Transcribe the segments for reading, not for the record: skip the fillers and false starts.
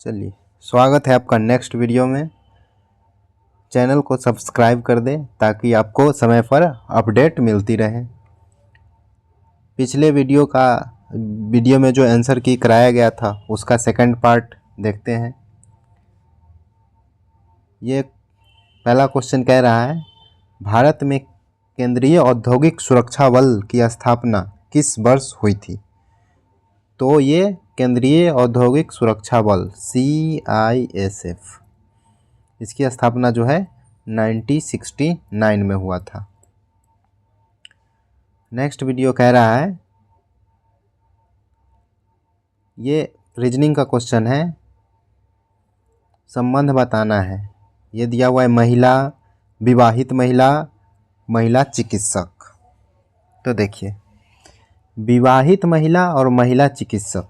चलिए, स्वागत है आपका नेक्स्ट वीडियो में। चैनल को सब्सक्राइब कर दें ताकि आपको समय पर अपडेट मिलती रहे। पिछले वीडियो में जो आंसर की कराया गया था उसका सेकंड पार्ट देखते हैं। ये पहला क्वेश्चन कह रहा है, भारत में केंद्रीय औद्योगिक सुरक्षा बल की स्थापना किस वर्ष हुई थी? तो ये केंद्रीय औद्योगिक सुरक्षा बल CISF, इसकी स्थापना जो है 1969 में हुआ था। नेक्स्ट वीडियो कह रहा है, ये रीजनिंग का क्वेश्चन है, संबंध बताना है। ये दिया हुआ है महिला, विवाहित महिला, महिला चिकित्सक। तो देखिए, विवाहित महिला और महिला चिकित्सक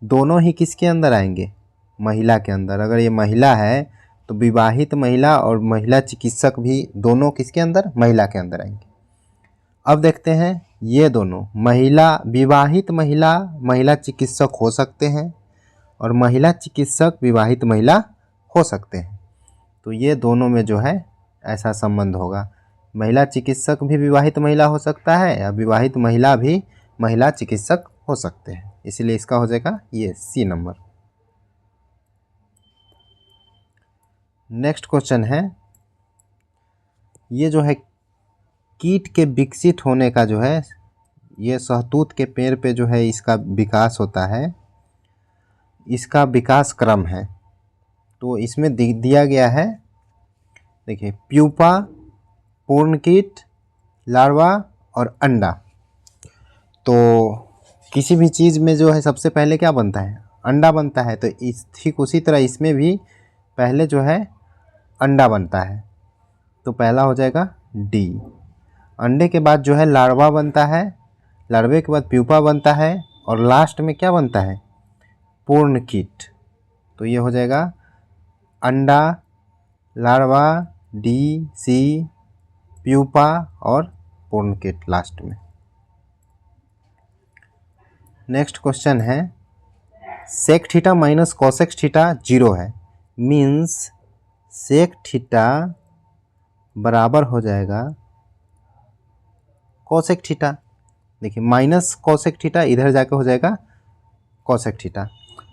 दोनों ही किसके अंदर आएंगे? महिला के अंदर। अगर ये महिला है तो विवाहित महिला और महिला चिकित्सक भी दोनों किसके अंदर? महिला के अंदर आएंगे। अब देखते हैं, ये दोनों महिला, विवाहित महिला महिला चिकित्सक हो सकते हैं और महिला चिकित्सक विवाहित महिला हो सकते हैं। तो ये दोनों में जो है ऐसा संबंध होगा। महिला चिकित्सक भी विवाहित महिला हो सकता है या विवाहित महिला भी महिला चिकित्सक हो सकते हैं, इसलिए इसका हो जाएगा ये C नंबर। नेक्स्ट क्वेश्चन है, ये जो है कीट के विकसित होने का जो है, ये शहतूत के पेड़ पे जो है इसका विकास होता है, इसका विकास क्रम है। तो इसमें दिया गया है, देखिए, प्यूपा, पूर्ण कीट, लार्वा और अंडा। तो किसी भी चीज़ में जो है सबसे पहले क्या बनता है? अंडा बनता है। तो ठीक उसी तरह इसमें भी पहले जो है अंडा बनता है। तो पहला हो जाएगा D। अंडे के बाद जो है लार्वा बनता है, लार्वे के बाद प्यूपा बनता है और लास्ट में क्या बनता है? पूर्ण कीट। तो ये हो जाएगा अंडा, लार्वा, D, C, प्यूपा और पूर्ण कीट लास्ट में। नेक्स्ट क्वेश्चन है, sec theta minus cosec theta 0 है, मीन्स सेक थीटा बराबर हो जाएगा कोसेक थीटा। देखिए, माइनस कोसेक थीटा इधर जाकर हो जाएगा कोसेक थीटा।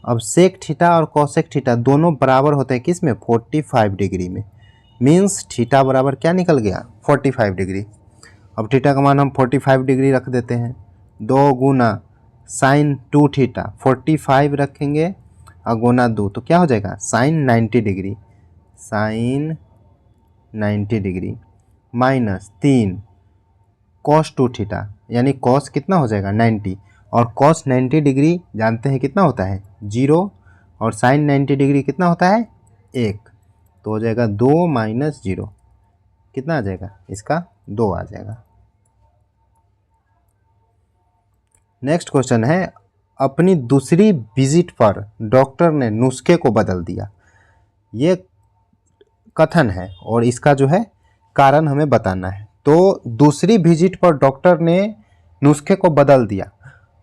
अब सेक थीटा और कोसेक थीटा दोनों बराबर होते हैं किस में? 45 डिग्री में। मीन्स थीटा बराबर क्या निकल गया? 45 डिग्री। अब थीटा का मान हम 45 डिग्री रख देते हैं। 2 गुना साइन 2 थीटा, 45 रखेंगे और गुना 2 तो क्या हो जाएगा? Sine 90 degree. Sine 90 degree minus 3 cos 2 theta, यानी कॉस कितना हो जाएगा? 90। और कॉस 90 डिग्री जानते हैं कितना होता है? 0। और साइन 90 डिग्री कितना होता है? 1। तो हो जाएगा 2 माइनस 0, कितना आ जाएगा? इसका 2 आ जाएगा। नेक्स्ट क्वेश्चन है, अपनी दूसरी विजिट पर डॉक्टर ने नुस्खे को बदल दिया। ये कथन है और इसका जो है कारण हमें बताना है। तो दूसरी विजिट पर डॉक्टर ने नुस्खे को बदल दिया।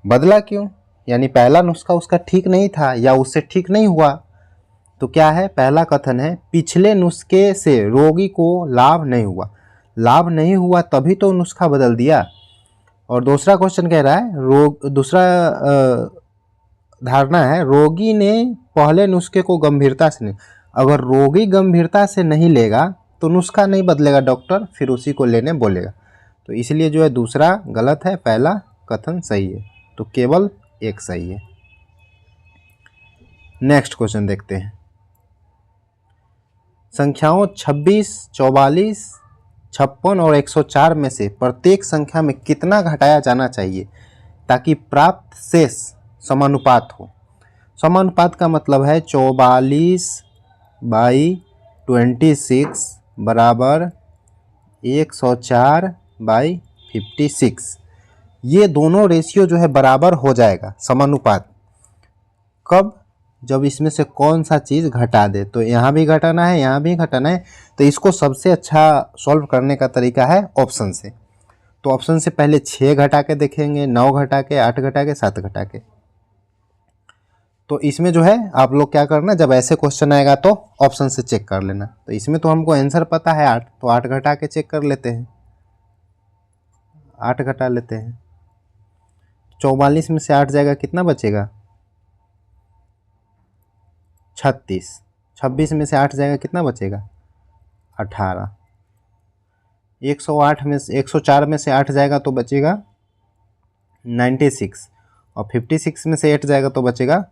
बदला क्यों? यानी पहला नुस्खा उसका ठीक नहीं था या उससे ठीक नहीं हुआ। तो क्या है? पहला कथन है, पिछले नुस्खे से रोगी को लाभ नहीं हुआ। लाभ नहीं हुआ तभी तो नुस्खा बदल दिया। और दूसरा क्वेश्चन कह रहा है, दूसरा धारणा है, रोगी ने पहले नुस्खे को गंभीरता से नहीं। अगर रोगी गंभीरता से नहीं लेगा तो नुस्खा नहीं बदलेगा डॉक्टर, फिर उसी को लेने बोलेगा। तो इसलिए जो है दूसरा गलत है, पहला कथन सही है। तो केवल एक सही है। नेक्स्ट क्वेश्चन देखते हैं, संख्याओं 26, 44, 56 और 104 में से प्रत्येक संख्या में कितना घटाया जाना चाहिए ताकि प्राप्त शेष समानुपात हो? समानुपात का मतलब है 44/26 बराबर 104/56। ये दोनों रेशियो जो है बराबर हो जाएगा, समानुपात। कब? जब इसमें से कौन सा चीज़ घटा दे। तो यहाँ भी घटाना है, यहाँ भी घटाना है। तो इसको सबसे अच्छा सॉल्व करने का तरीका है ऑप्शन से। तो ऑप्शन से पहले 6 घटा के देखेंगे, 9 घटा के, 8 घटा के, 7 घटा के। तो इसमें जो है आप लोग क्या करना, जब ऐसे क्वेश्चन आएगा तो ऑप्शन से चेक कर लेना। तो इसमें तो हमको आंसर पता है 8, तो 8 घटा के चेक कर लेते हैं। 8 घटा लेते हैं, 44 में से 8 जाएगा, कितना बचेगा? 36। 26 में से 8 जाएगा, कितना बचेगा? 18। 108 में से 104 में से 8 जाएगा तो बचेगा 96, और 56 में से 8 जाएगा तो बचेगा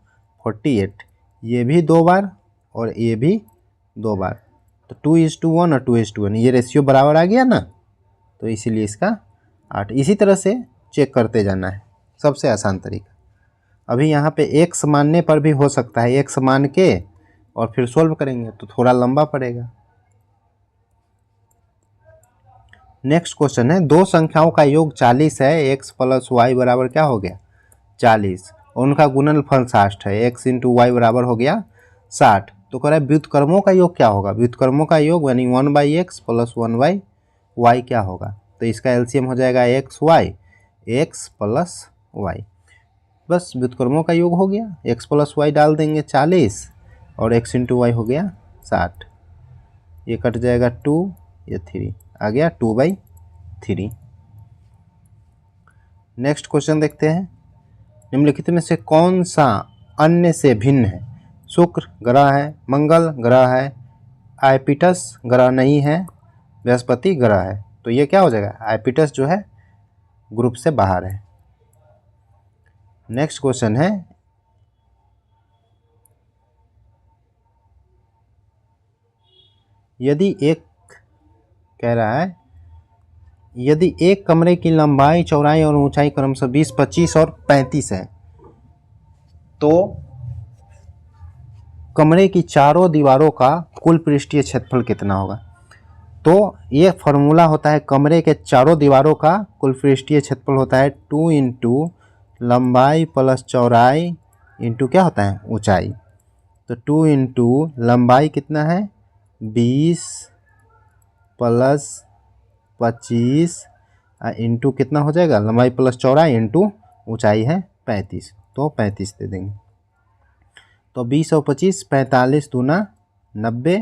48। ये भी 2 बार और ये भी 2 बार, तो 2:1 और 2:1, ये रेशियो बराबर आ गया ना, तो इसीलिए इसका 8। इसी तरह से चेक करते जाना है, सबसे आसान तरीका। अभी यहाँ पे x मानने पर भी हो सकता है, x मान के और फिर सोल्व करेंगे तो थोड़ा लंबा पड़ेगा। नेक्स्ट क्वेश्चन है, दो संख्याओं का योग 40 है, x प्लस वाई बराबर क्या हो गया? 40, और उनका गुणनफल 60 है, x इंटू वाई बराबर हो गया 60। तो कह रहा है व्युत्क्रमों का योग क्या होगा? व्युत्क्रमों का योग यानी 1/x प्लस 1/y क्या होगा? तो इसका एलसीएम हो जाएगा x प्लस वाई। बस व्युत्क्रमों का योग हो गया, x प्लस वाई डाल देंगे 40 और x इंटू वाई हो गया 60। ये कट जाएगा 2, ये 3 आ गया 2/3। नेक्स्ट क्वेश्चन देखते हैं, निम्नलिखित में से कौन सा अन्य से भिन्न है? शुक्र ग्रह है, मंगल ग्रह है, आइपिटस ग्रह नहीं है, बृहस्पति ग्रह है। तो ये क्या हो जाएगा? आइपिटस जो है ग्रुप से बाहर है। नेक्स्ट क्वेश्चन है, यदि एक कह रहा है यदि एक कमरे की लंबाई, चौड़ाई और ऊंचाई क्रमशः 20, 25 और 35 है, तो कमरे की चारों दीवारों का कुल पृष्ठीय क्षेत्रफल कितना होगा? तो ये फॉर्मूला होता है, कमरे के चारों दीवारों का कुल पृष्ठीय क्षेत्रफल होता है 2 इंटू लंबाई प्लस चौड़ाई इंटू क्या होता है? ऊंचाई। तो 2 इंटू लंबाई कितना है? 20 प्लस 25 इंटू कितना हो जाएगा? लंबाई प्लस चौड़ाई इंटू ऊंचाई है 35, तो 35 दे देंगे। तो 20 और 25 45 दूना 90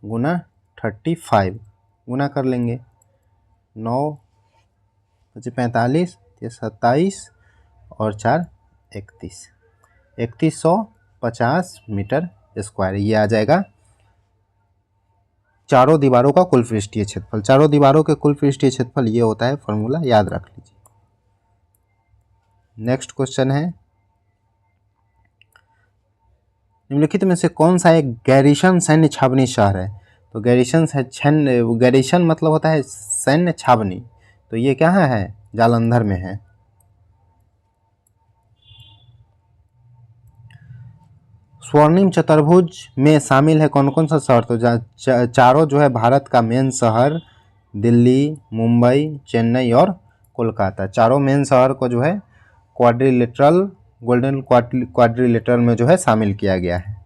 गुना 35 गुना कर लेंगे, 9 25 45, ये 27 और 4 31, 3150 मीटर स्क्वायर ये आ जाएगा चारों दीवारों का कुल पृष्ठीय क्षेत्रफल। चारों दीवारों के कुल पृष्ठीय क्षेत्रफल ये होता है, फॉर्मूला याद रख लीजिए। नेक्स्ट क्वेश्चन है, निम्नलिखित में से कौन सा एक गैरिसन सैन्य छावनी शहर है? तो गैरिसन मतलब होता है सैन्य छावनी, तो ये क्या है? जालंधर में है। स्वर्णिम चतुर्भुज में शामिल है कौन कौन सा शहर? तो चारों जो है भारत का मेन शहर, दिल्ली, मुंबई, चेन्नई और कोलकाता, चारों मेन शहर को जो है क्वाड्रिलेटरल, गोल्डन क्वाड्रिलेटरल में जो है शामिल किया गया है।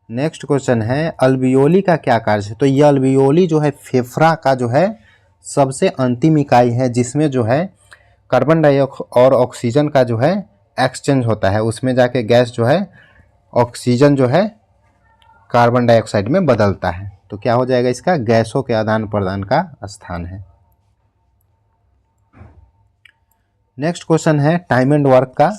नेक्स्ट क्वेश्चन है, अल्वियोली का क्या कार्य है? तो ये अल्वियोली जो है फेफड़ा का जो है सबसे अंतिम इकाई है, जिसमें जो है कार्बन डाइऑक्साइड और ऑक्सीजन का जो है एक्सचेंज होता है, उसमें जाके गैस जो है ऑक्सीजन जो है कार्बन डाइऑक्साइड में बदलता है। तो क्या हो जाएगा? इसका गैसों के आदान प्रदान का स्थान है। नेक्स्ट क्वेश्चन है टाइम एंड वर्क का।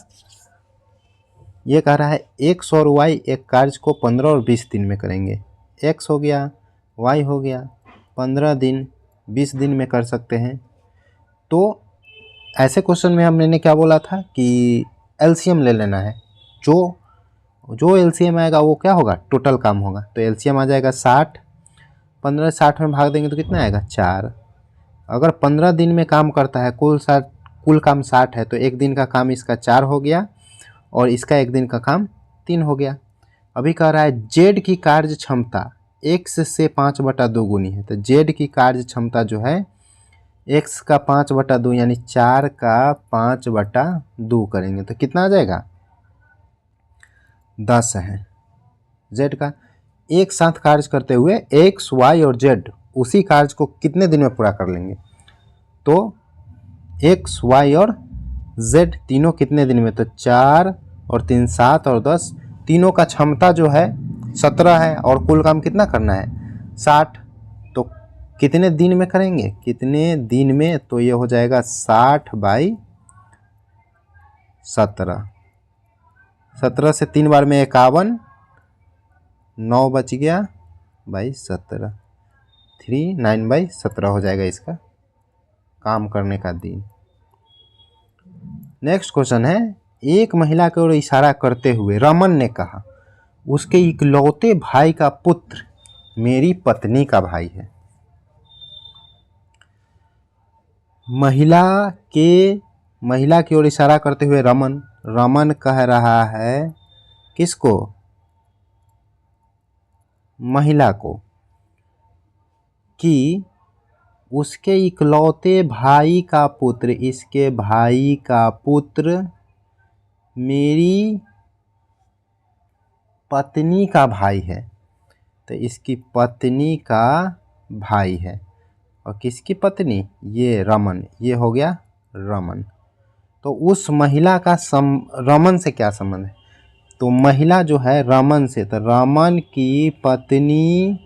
ये कह रहा है एक्स और वाई एक कार्य को 15 और 20 दिन में करेंगे। एक्स हो गया, वाई हो गया, 15 दिन 20 दिन में कर सकते हैं। तो ऐसे क्वेश्चन में हमने क्या बोला था कि एलसीएम ले लेना है, जो एलसीएम आएगा वो क्या होगा? टोटल काम होगा। तो एलसीएम आ जाएगा 60, 15 60 में भाग देंगे तो कितना आएगा? 4। अगर 15 दिन में काम करता है, कुल काम 60 है, तो एक दिन का काम इसका 4 हो गया और इसका एक दिन का काम 3 हो गया। अभी कह रहा है जेड की कार्य क्षमता एक्स से 5/2 गुनी है। तो जेड की कार्य क्षमता जो है एक्स का 5/2 यानी 4 का 5/2 करेंगे तो कितना आ जाएगा? 10 है। जेड का एक साथ कार्य करते हुए एक्स, वाई और जेड उसी कार्य को कितने दिन में पूरा कर लेंगे? तो एक्स, वाई और जेड तीनों कितने दिन में? तो 4, और 3 7 और 10, तीनों का क्षमता जो है 17 है और कुल काम कितना करना है 60। तो कितने दिन में करेंगे, कितने दिन में, तो ये हो जाएगा 60/17। 17 से 3 बार में 51, 9 बच गया बाई 17, 39/17 हो जाएगा इसका काम करने का दिन। नेक्स्ट क्वेश्चन है, एक महिला की ओर इशारा करते हुए रमन ने कहा, उसके इकलौते भाई का पुत्र मेरी पत्नी का भाई है। महिला की ओर इशारा करते हुए रमन कह रहा है किसको, महिला को, कि उसके इकलौते भाई का पुत्र, इसके भाई का पुत्र मेरी पत्नी का भाई है। तो इसकी पत्नी का भाई है, और किसकी पत्नी, ये रमन, ये हो गया रमन। तो उस महिला का रमन से क्या संबंध है, तो महिला जो है रमन से, तो रमन की पत्नी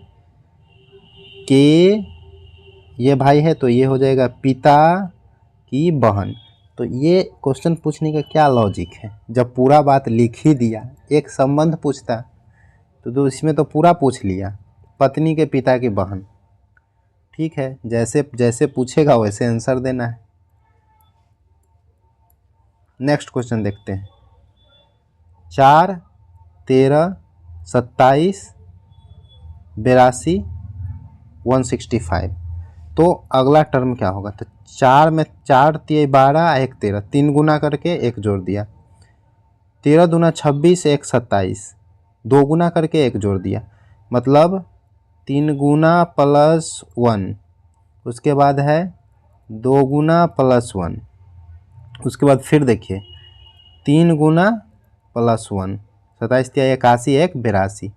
के ये भाई है, तो ये हो जाएगा पिता की बहन। तो ये क्वेश्चन पूछने का क्या लॉजिक है, जब पूरा बात लिख ही दिया, एक संबंध पूछता तो इसमें तो पूरा पूछ लिया, पत्नी के पिता की बहन। ठीक है, जैसे जैसे पूछेगा वैसे आंसर देना है। नेक्स्ट क्वेश्चन देखते हैं, 4 13 27 82 165। तो अगला टर्म क्या होगा, तो 4 में 4 3 12 1 13, 3 गुना करके 1 जोड़ दिया, 13 दूना 26 1 27, 2 गुना करके 1 जोड़ दिया, मतलब 3 गुना +1, उसके बाद है 2 गुना +1, उसके बाद फिर देखिए 3 गुना +1, 27 3 81 1 82।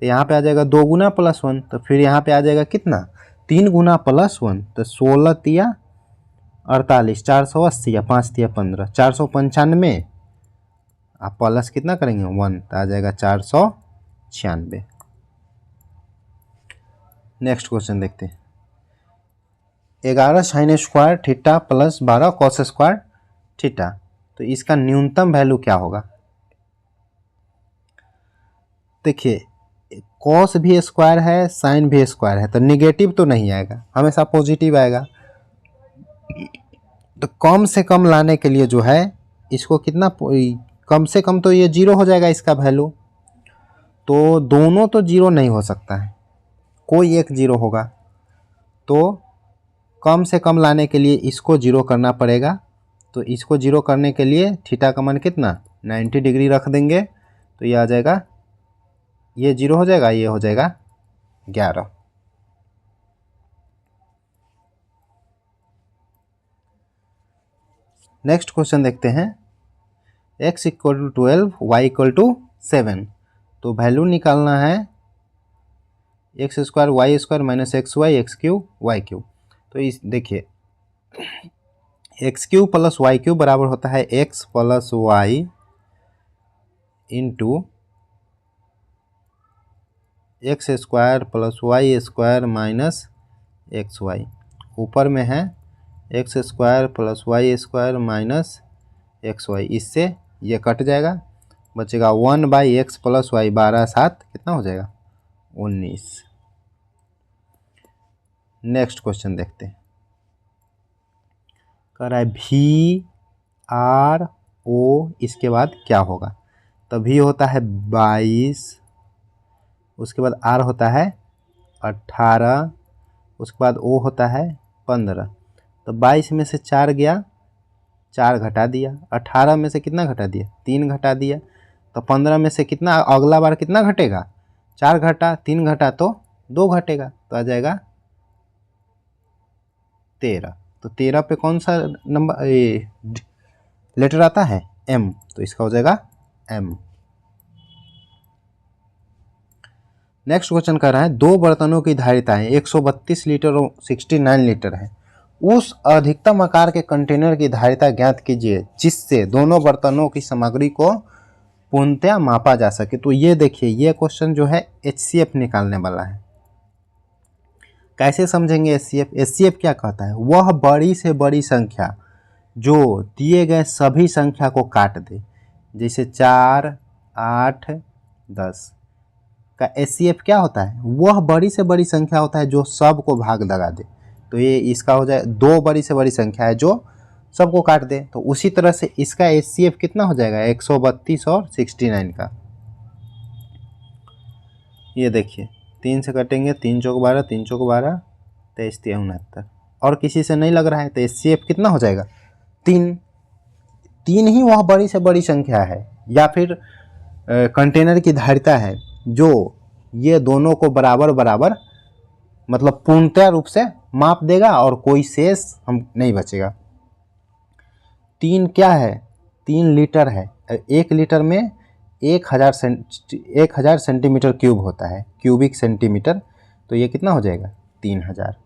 तो यहाँ पे आ जाएगा 2 गुना +1, तो फिर यहाँ पे आ जाएगा कितना 3 गुना +1, तो 16 3 48, 480 या 5 3 15, 495, आप प्लस कितना करेंगे 1, तो आ जाएगा 496। नेक्स्ट क्वेश्चन देखते हैं, 11 sin square theta + 12 cos square theta. तो इसका न्यूनतम वैल्यू क्या होगा, देखिए कॉस भी स्क्वायर है, साइन भी स्क्वायर है, तो निगेटिव तो नहीं आएगा, हमेशा पॉजिटिव आएगा। तो कम से कम लाने के लिए जो है इसको कितना, कम से कम तो ये 0 हो जाएगा इसका वैल्यू, तो दोनों तो 0 नहीं हो सकता है, कोई एक 0 होगा। तो कम से कम लाने के लिए इसको 0 करना पड़ेगा। तो इसको 0 करने के लिए थीटा का मान कितना 90 डिग्री रख देंगे, तो ये आ जाएगा, ये 0 हो जाएगा, ये हो जाएगा 11। नेक्स्ट क्वेश्चन देखते हैं, x = 12 y = 7। तो वैल्यू निकालना है x² y² -xy x³ y³। तो इस देखिए x³ + y³ बराबर होता है x + y into x² + y² -xy। ऊपर में है x² + y² -xy, इससे ये कट जाएगा, बचेगा 1/x + y, 12 7 कितना हो जाएगा 19। नेक्स्ट क्वेश्चन देखते हैं, कह रहा है VRO, इसके बाद क्या होगा, तो V होता है 22, उसके बाद R होता है 18, उसके बाद O होता है 15। तो 22 में से 4 गया, 4 घटा दिया, 18 में से कितना घटा दिया 3 घटा दिया, तो 15 में से कितना, अगला बार कितना घटेगा 4 घटा, 3 घटा तो 2 घटेगा, तो आ जाएगा 13। तो 13 पे कौन सा नंबर लेटर आता है M, तो इसका हो जाएगा M। नेक्स्ट क्वेश्चन कर रहा है, 2 बर्तनों की धारिताएं 132 लीटर और 69 लीटर है, उस अधिकतम आकार के कंटेनर की धारिता ज्ञात कीजिए जिससे दोनों बर्तनों की सामग्री को पूर्णतया मापा जा सके। तो ये देखिए, ये क्वेश्चन जो है HCF निकालने वाला है। कैसे समझेंगे HCF? HCF क्या कहता है? वह बड़ी से बड़ी संख्या जो दिए गए सभी संख्या को काट दे, जैसे 4, 8, 10 का HCF क्या होता है? वह बड़ी से बड़ी संख्या होता है जो सबको भाग लगा दे। तो ये इसका हो जाए, दो बड़ी से बड़ी संख्या है जो सबको काट दे। तो उसी तरह से इसका HCF कितना हो जाएगा? 132 और 69 का। ये देखिए, 3 से कटेंगे, 3 चौक 12, 3 चौक 12, 23 3 69। और किसी से नहीं लग रहा है तो HCF कितना हो जाएगा? 3। 3 ही वह बड़ी से बड़ी संख्या है या फिर कंटेनर की धारिता है जो ये दोनों को बराबर बराबर मतलब पूर्णतया रूप से माप देगा और कोई शेष हम नहीं बचेगा। 3 क्या है? 3 लीटर है। 1 लीटर में 1000 सेंटीमीटर क्यूब होता है, क्यूबिक सेंटीमीटर। तो ये कितना हो जाएगा? 3000।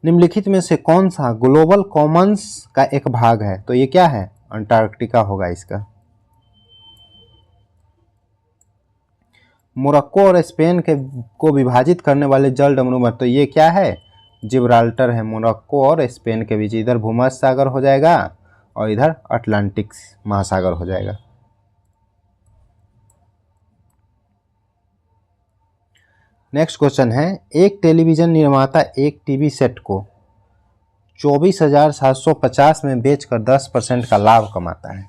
निम्नलिखित में से कौन सा ग्लोबल कॉमन्स का एक भाग है? तो ये क्या है? अंटार्कटिका होगा इसका। मोरक्को और स्पेन को विभाजित करने वाले जल डमरूमर, तो ये क्या है? जिब्राल्टर है। मोरक्को और स्पेन के बीच इधर भूमध्य सागर हो जाएगा और इधर अटलांटिक महासागर हो जाएगा। नेक्स्ट क्वेश्चन है, एक टेलीविजन निर्माता एक टीवी सेट को 24,750 में बेचकर 10% का लाभ कमाता है।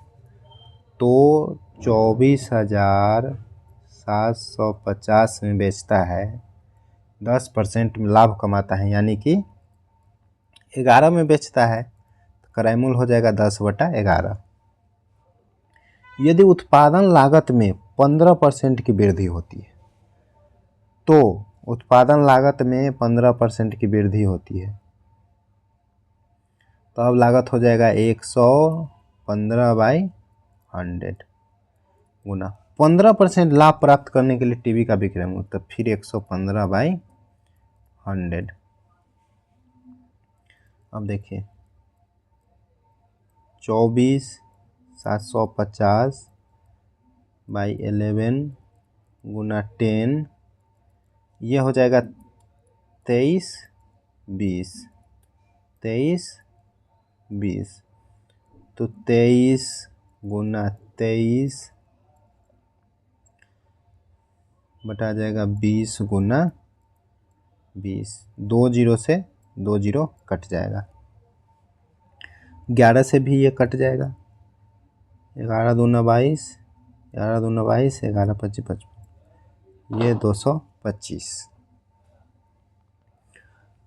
तो 24,750 में बेचता है, 10% लाभ कमाता है, यानी कि 11 में बेचता है, तो क्राइमूल हो जाएगा 10/11। यदि उत्पादन लागत में 15% की वृद्धि होती है, तो उत्पादन लागत में 15% की वृद्धि होती है तो अब लागत हो जाएगा 115/100 गुना 15% लाभ प्राप्त करने के लिए टीवी का विक्रय मूल्य, तो फिर 115/100। अब देखिए 24,750/11 गुना 10, ये हो जाएगा 23/20। तो 23 गुना 23 बटा जाएगा 20 गुना 20। 2 जीरो से 2 जीरो कट जाएगा। 11 से भी ये कट जाएगा। 11 दूना 22, 11 दूना 22, 11 25 55, ये 225।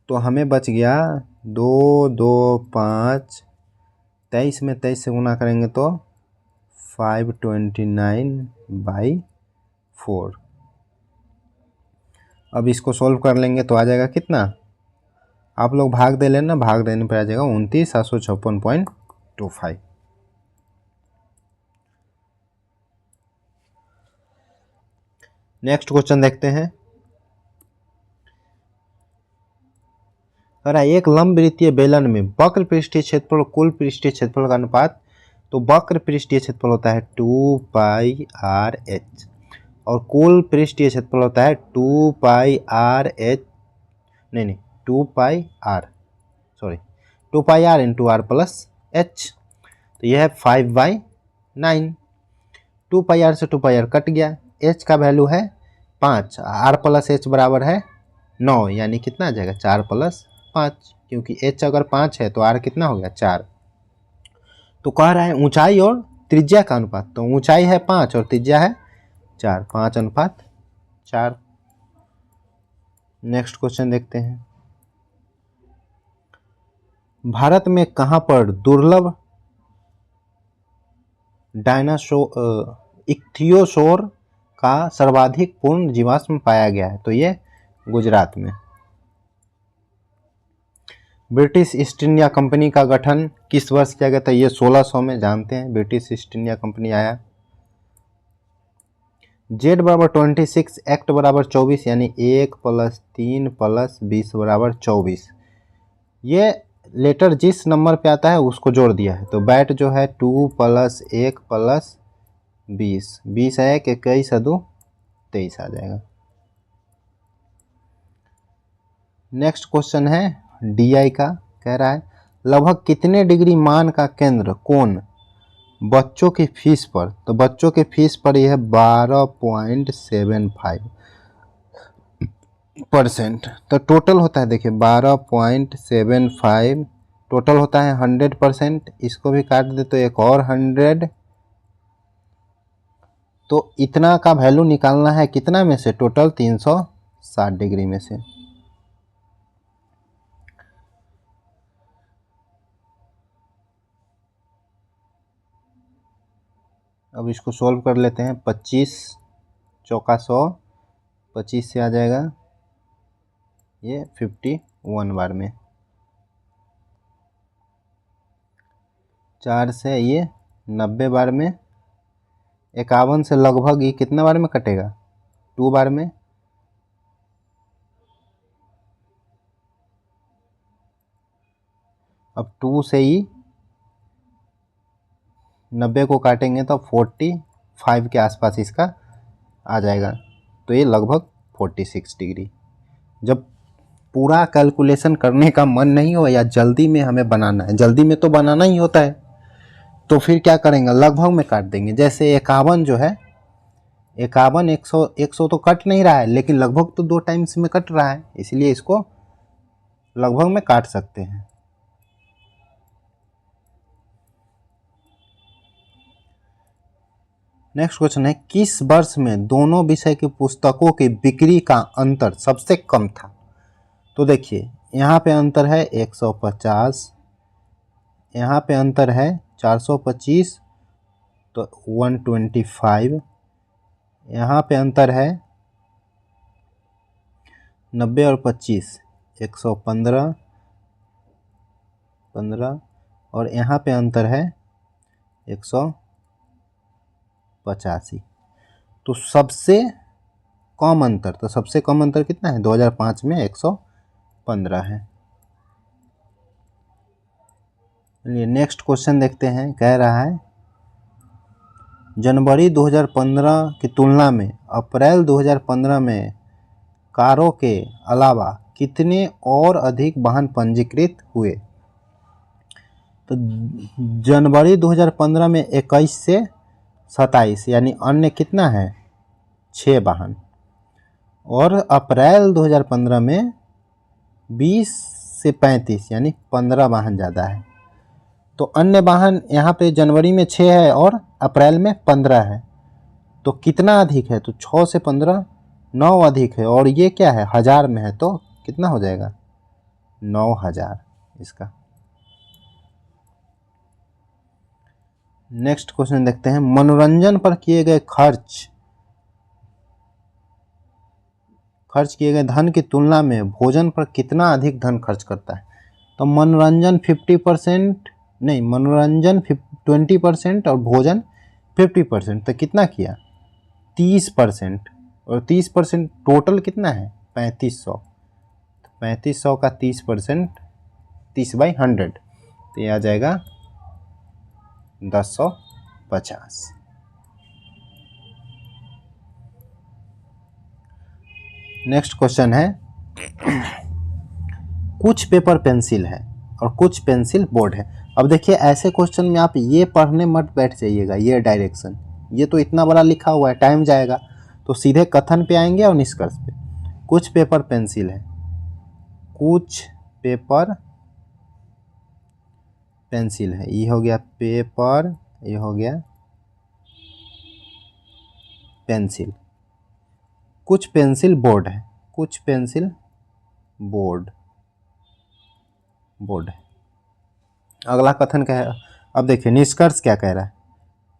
तो हमें बच गया 2 2 5, 23 में 23 से गुना करेंगे तो 529/4। अब इसको सोल्व कर लेंगे तो आ जाएगा कितना? आप लोग भाग दे लेना, भाग देने पर आ जाएगा 29,756.25। नेक्स्ट क्वेश्चन देखते हैं। अरे एक लंबवृत्तीय बेलन में वक्र पृष्ठीय क्षेत्रफल कुल पृष्ठीय क्षेत्रफल का अनुपात, तो वक्र पृष्ठीय क्षेत्रफल होता है 2πRh और कुल पृष्ठीय क्षेत्रफल होता है 2πR नहीं 2πR into R plus H। तो यह है 5/9। 2πR से 2πR कट गया, H का वैल्यू है 5, R प्लस H बराबर है 9, यानी कितना आ जाएगा? 4 + 5, क्योंकि H अगर 5 है तो R कितना हो गया? 4। तो कह रहा है ऊंचाई और त्रिज्या का अनुपात, तो ऊंचाई है 5 और त्रिज्या है 4, 5:4। नेक्स्ट क्वेश्चन देखते हैं। भारत में कहां पर दुर्लभ इक्थियोसोर का सर्वाधिक पूर्ण जीवाश्म पाया गया है? तो ये गुजरात में। ब्रिटिश ईस्ट इंडिया कंपनी का गठन किस वर्ष किया गया था? ये 1600 में, जानते हैं ब्रिटिश ईस्ट इंडिया कंपनी आया। Z बराबर 26, एक्ट बराबर 24, यानी 1 + 3 + 20 बराबर 24। ये लेटर जिस नंबर पे आता है उसको जोड़ दिया है। तो बैट जो है 2 + 1 + 20, 20 है 1, 21 है 2, 23 आ जाएगा। नेक्स्ट क्वेश्चन है DI का, कह रहा है लगभग कितने डिग्री मान का केंद्र कोण बच्चों की फीस पर, तो बच्चों की फीस पर यह 12.75%। तो टोटल होता है, देखिए 12.75 टोटल होता है 100%। इसको भी काट दे तो एक और 100, तो इतना का वैल्यू निकालना है कितना में से, टोटल 360 डिग्री में से। अब इसको सॉल्व कर लेते हैं। 25 चौका 100, 25 से आ जाएगा ये 51 बार में, 4 से ये 90 बार में, 51 से लगभग ये कितने बार में कटेगा, 2 बार में। अब 2 से ही 90 को काटेंगे तो 45 के आसपास इसका आ जाएगा। तो ये लगभग 46 डिग्री। जब पूरा कैलकुलेशन करने का मन नहीं हो या जल्दी में हमें बनाना है, जल्दी में तो बनाना ही होता है, तो फिर क्या करेंगे, लगभग में काट देंगे। जैसे 51 जो है, 51 100 तो कट नहीं रहा है, लेकिन लगभग तो 2 टाइम्स में कट रहा है, इसलिए इसको लगभग में काट सकते हैं। नेक्स्ट क्वेश्चन है किस वर्ष में दोनों विषय की पुस्तकों की बिक्री का अंतर सबसे कम था। तो देखिए यहाँ पे अंतर है 150, यहाँ पे अंतर है 425, तो 125, यहाँ पे अंतर है 90 और 25 115, 15, और यहाँ पे अंतर है 185। तो सबसे कम अंतर, तो सबसे कम अंतर कितना है, 2005 में 115 है। चलिए नेक्स्ट क्वेश्चन देखते हैं। कह रहा है जनवरी 2015 की तुलना में अप्रैल 2015 में कारों के अलावा कितने और अधिक वाहन पंजीकृत हुए। तो जनवरी 2015 में 21 से 27, यानी अन्य कितना है, 6 वाहन, और अप्रैल 2015 में 20 से 35, यानी 15 वाहन ज़्यादा है। तो अन्य वाहन यहाँ पे जनवरी में 6 है और अप्रैल में 15 है, तो कितना अधिक है, तो 6 से 15 9 अधिक है, और ये क्या है, 1000 में है, तो कितना हो जाएगा, 9000 इसका। नेक्स्ट क्वेश्चन देखते हैं मनोरंजन पर किए गए खर्च किए गए धन की तुलना में भोजन पर कितना अधिक धन खर्च करता है। तो मनोरंजन 50% नहीं, मनोरंजन 20% और भोजन 50%, तो कितना किया, 30%, और 30% टोटल कितना है, 3500। 3500 का 30%, 30/100, तो ये आ जाएगा 1050। नेक्स्ट क्वेश्चन है कुछ पेपर पेंसिल है और कुछ पेंसिल बोर्ड है। अब देखिए ऐसे क्वेश्चन में आप ये पढ़ने मत बैठ जाइएगा, ये डायरेक्शन, ये तो इतना बड़ा लिखा हुआ है, टाइम जाएगा, तो सीधे कथन पे आएंगे और निष्कर्ष पे। कुछ पेपर पेंसिल है, कुछ पेपर पेंसिल है, ये हो गया पेपर, ये हो गया पेंसिल। कुछ पेंसिल बोर्ड है, कुछ पेंसिल बोर्ड है। अगला कथन क्या है, अब देखिए निष्कर्ष क्या कह रहा है,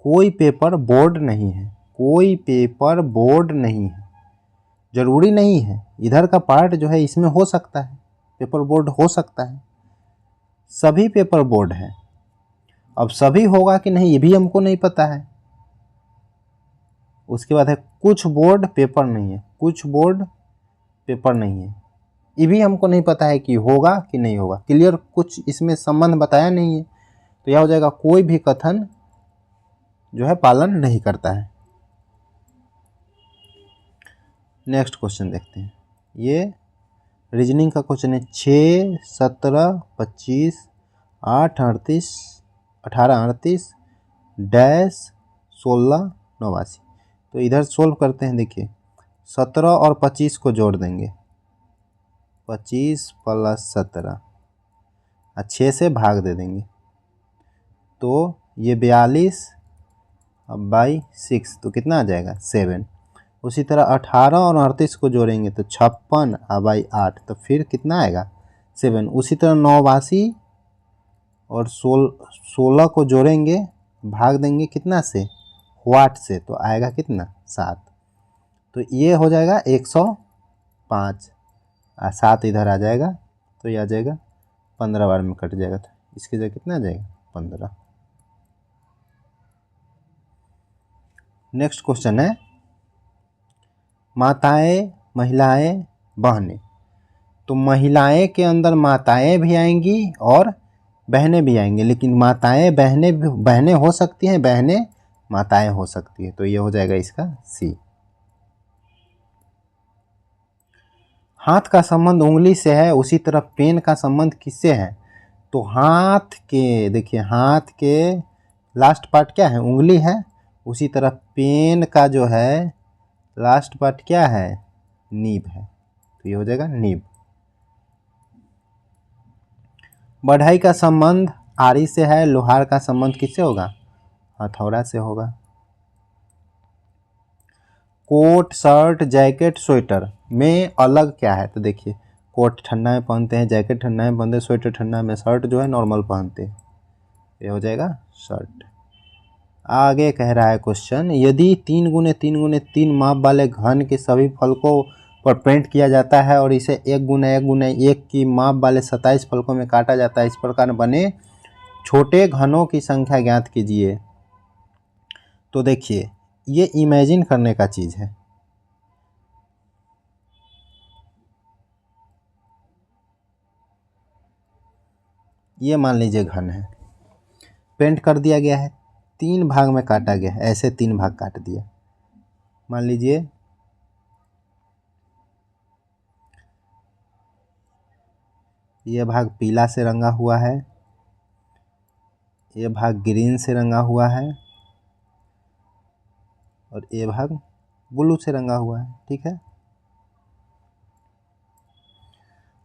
कोई पेपर बोर्ड नहीं है, कोई पेपर बोर्ड नहीं है, जरूरी नहीं है, इधर का पार्ट जो है इसमें हो सकता है, पेपर बोर्ड हो सकता है, सभी पेपर बोर्ड है। अब सभी होगा कि नहीं ये भी हमको नहीं पता है। उसके बाद है कुछ बोर्ड पेपर नहीं है, कुछ बोर्ड पेपर नहीं है, ये भी हमको नहीं पता है कि होगा कि नहीं होगा, क्लियर कुछ इसमें संबंध बताया नहीं है, तो यह हो जाएगा कोई भी कथन जो है पालन नहीं करता है। नेक्स्ट क्वेश्चन देखते हैं, ये रीजनिंग का क्वेश्चन है। 6, 17, 25, 8, 38, 18, 38 डैश 16, 89। तो इधर सोल्व करते हैं। देखिए 17 और 25 को जोड़ देंगे, 25 + 17 और 6 से भाग दे देंगे, तो ये 42 अब बाई 6 तो कितना आ जाएगा 7। उसी तरह 18 और 38 को जोड़ेंगे तो 56 बाई 8 तो फिर कितना आएगा 7। उसी तरह 89 और 16 को जोड़ेंगे, भाग देंगे कितना से, वाट से, तो आएगा कितना 7। तो ये हो जाएगा 105 और 7 इधर आ जाएगा, तो ये आ जाएगा 15 बार में कट जाएगा, तो इसकी जगह कितना आ जाएगा 15। नेक्स्ट क्वेश्चन है माताएं, महिलाएं, बहनें। तो महिलाएं के अंदर माताएं भी आएंगी और बहनें भी आएंगी, लेकिन माताएं बहनें हो सकती हैं, बहनें माताएं हो सकती है, तो ये हो जाएगा इसका सी। हाथ का संबंध उंगली से है, उसी तरह पेन का संबंध किससे है, तो हाथ के, देखिए हाथ के लास्ट पार्ट क्या है, उंगली है, उसी तरह पेन का जो है लास्ट पार्ट क्या है, नीब है, तो ये हो जाएगा नीब। बढ़ई का संबंध आरी से है, लोहार का संबंध किससे होगा, हथौड़ा से होगा। कोट, शर्ट, जैकेट, स्वेटर में अलग क्या है, तो देखिए कोट ठंडा में पहनते हैं, जैकेट ठंडा में पहनते हैं, स्वेटर ठंडा में, शर्ट जो है नॉर्मल पहनते हैं, ये हो जाएगा शर्ट। आगे कह रहा है क्वेश्चन, यदि 3 × 3 × 3 माप वाले घन के सभी फलकों पर पेंट किया जाता है और इसे 1 × 1 × 1 की माप वाले 27 फलकों में काटा जाता है, इस प्रकार बने छोटे घनों की संख्या ज्ञात कीजिए। तो देखिए ये इमेजिन करने का चीज़ है। ये मान लीजिए घन है, पेंट कर दिया गया है, 3 भाग में काटा गया है, ऐसे 3 भाग काट दिया। मान लीजिए ये भाग पीला से रंगा हुआ है, ये भाग ग्रीन से रंगा हुआ है और ये भाग ब्लू से रंगा हुआ है, ठीक है।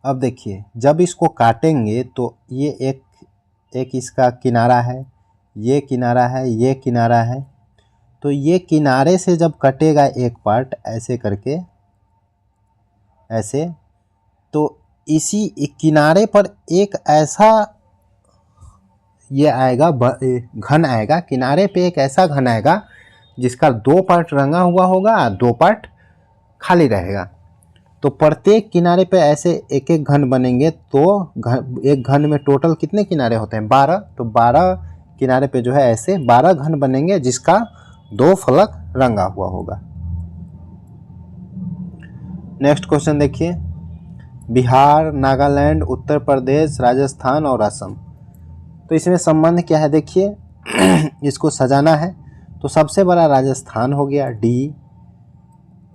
अब देखिए जब इसको काटेंगे तो ये एक इसका किनारा है, ये किनारा है, ये किनारा है, तो ये किनारे से जब कटेगा एक पार्ट ऐसे करके, ऐसे, तो इसी किनारे पर एक ऐसा ये आएगा घन आएगा, किनारे पे एक ऐसा घन आएगा जिसका 2 पार्ट रंगा हुआ होगा और 2 पार्ट खाली रहेगा। तो प्रत्येक किनारे पे ऐसे एक एक घन बनेंगे, तो एक घन में टोटल कितने किनारे होते हैं 12, तो 12 किनारे पे जो है ऐसे 12 घन बनेंगे जिसका 2 फलक रंगा हुआ होगा। नेक्स्ट क्वेश्चन देखिए, बिहार, नागालैंड, उत्तर प्रदेश, राजस्थान और असम, तो इसमें संबंध क्या है देखिए इसको सजाना है, तो सबसे बड़ा राजस्थान हो गया डी,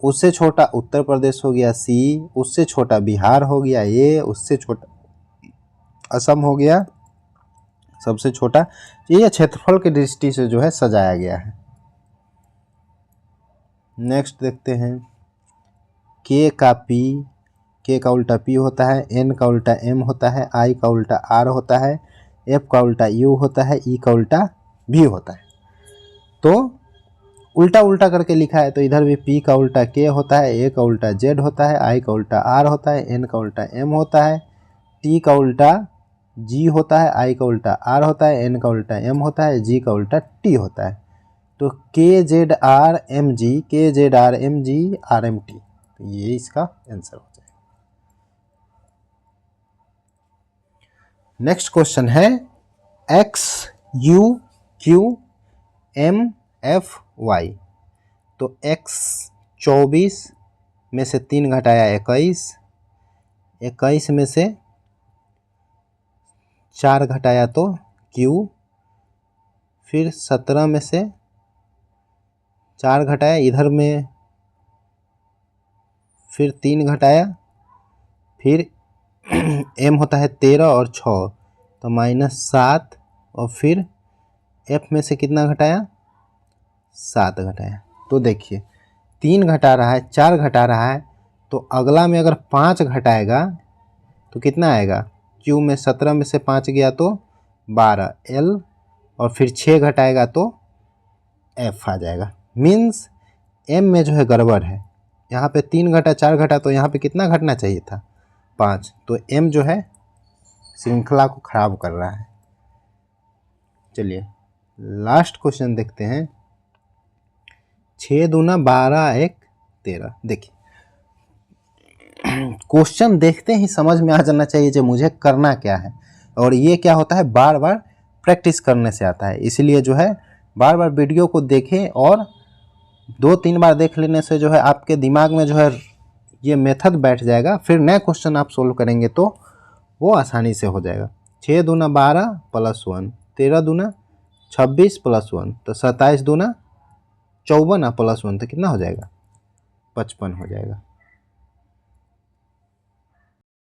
उससे छोटा उत्तर प्रदेश हो गया सी, उससे छोटा बिहार हो गया ए, उससे छोटा असम हो गया सबसे छोटा। ये क्षेत्रफल की दृष्टि से जो है सजाया गया है। नेक्स्ट देखते हैं, के का पी, के का उल्टा पी होता है, एन का उल्टा एम होता है, आई का उल्टा आर होता है, एफ का उल्टा यू होता है, ई का उल्टा भी होता है। तो उल्टा उल्टा करके लिखा है, तो इधर भी पी का उल्टा के होता है, ए का उल्टा जेड होता है, आई का उल्टा आर होता है, एन का उल्टा एम होता है, टी का उल्टा जी होता है, आई का उल्टा आर होता है, एन का उल्टा एम होता है, जी का उल्टा टी होता है। तो के Z R M G, K Z R M G R M T, तो ये इसका आंसर हो जाएगा। नेक्स्ट क्वेश्चन है X U Q M F Y, तो x 24 में से 3 घटाया 21, 21 में से 4 घटाया तो Q, फिर 17 में से 4 घटाया, इधर में फिर 3 घटाया, फिर M होता है 13 और 6 तो -7, और फिर F में से कितना घटाया, 7 घटाया। तो देखिए 3 घटा रहा है, 4 घटा रहा है, तो अगला में अगर 5 घटाएगा तो कितना आएगा, Q में 17 में से 5 गया तो 12 L, और फिर 6 घटाएगा तो F आ जाएगा। मीन्स M में जो है गड़बड़ है, यहाँ पे 3 घटा 4 घटा, तो यहाँ पे कितना घटना चाहिए था, 5। तो M जो है श्रृंखला को खराब कर रहा है। चलिए लास्ट क्वेश्चन देखते हैं। 6 दूना 12 1 13। देखिए क्वेश्चन देखते ही समझ में आ जाना चाहिए जो मुझे करना क्या है, और ये क्या होता है, बार बार प्रैक्टिस करने से आता है। इसलिए जो है बार बार वीडियो को देखें, और 2-3 बार देख लेने से जो है आपके दिमाग में जो है ये मेथड बैठ जाएगा। फिर नया क्वेश्चन आप सोल्व करेंगे तो वो आसानी से हो जाएगा। 6 दूना 12 + 1, 13 दूना 26 + 1, तो 27 दूना 54 + 1 तो कितना हो जाएगा, 55 हो जाएगा।